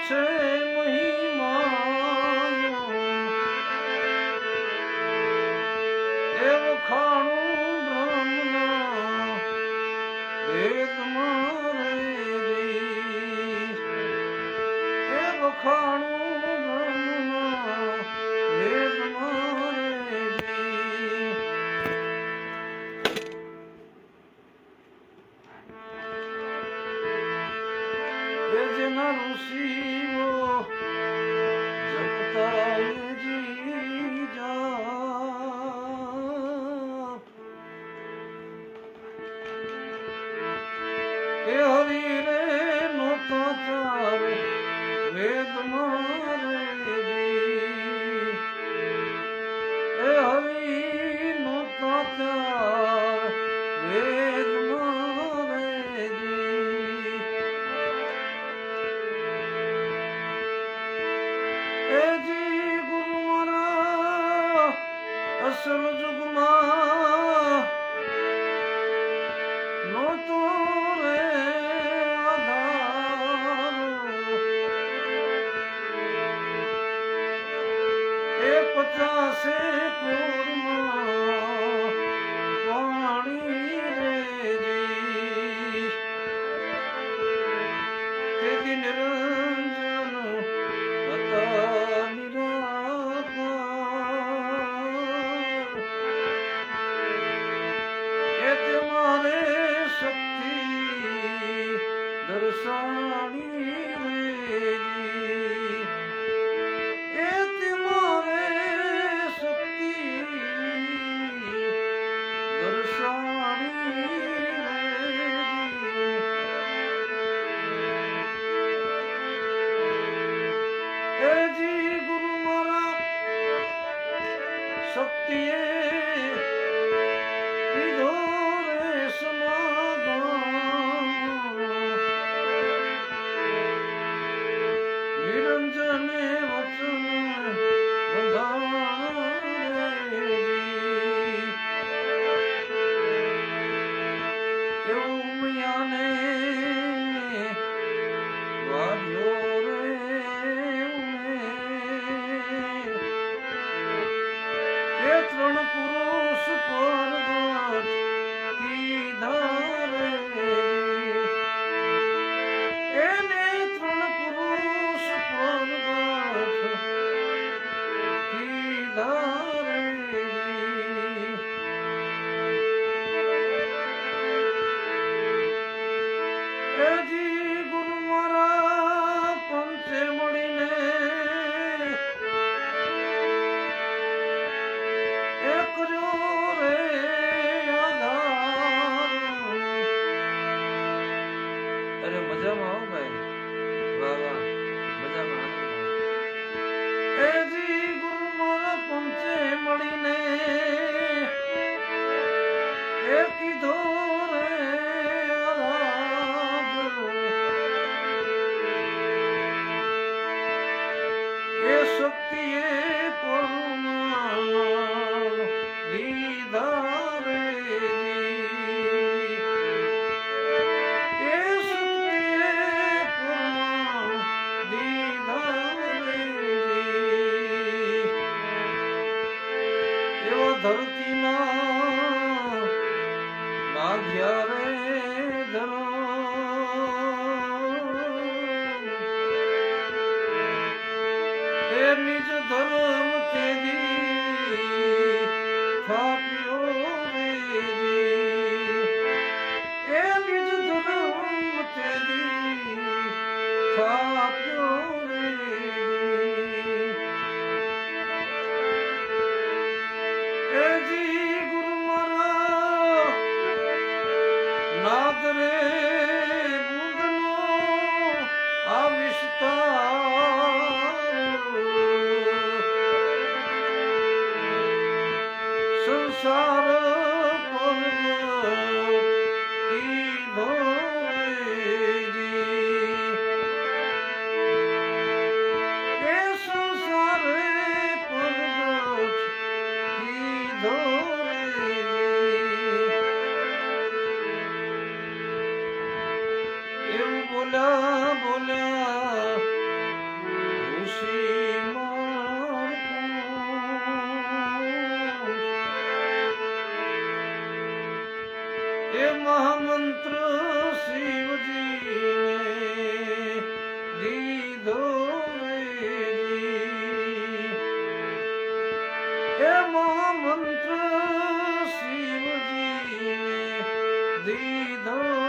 છે મહિમાનો એ વખાણું બ્રહ્મના વેદમાં રેજી એ વખાણું બ્રહ્મના વેદમાં રેજી એ જેના ઋષિઓ જપતા એ હરી રે નોતા ચાર વેદ મારેજી એ હરી નોતા ચાર વેદ મારેજી એ જી ગુરુ મારા અસલ જુગમાં નોતો પચાસે કોરમાં પાણી રેજી તે દિન નિરંજન હતા નિરાકાર એ તમારે શક્તિ દર્શાણી રેજી એ તમારે જી ગુરુ મારા શક્તિએ કીધો રે સમાગમ નિરંજને વચન બંધાણે એવું મયાને વાગ્યો ત્રણ પુરુષ પરગટ કીધા રે એને ત્રણ પુરુષ પરગટ કીધા રે એ જી ગુરુ મારા પંચે મળીને અરે મજામાં આવો ભાઈ વાહ વાહ મજામાં એ જી ગુરુ મારા પંચે મળીને એ કીધો રે એ શક્તિએ પરમાન દીધા રે ધરતીમાં માગ્યા રે ધરો એ નિજ ધર્મ તેદી થાપ્યો રેજી એ નિજ ધર્મ તેદી થાપ્યો જી ગુરુ મારા નાદ રે બુંદનો આ વિસ્તાર સંસાર કીધો જી એ સંસાર બોલ્યા બોલ્યા એ મહામંત્ર શિવજીને દીધો રેજી. એ મહામંત્ર શિવજીને દીધો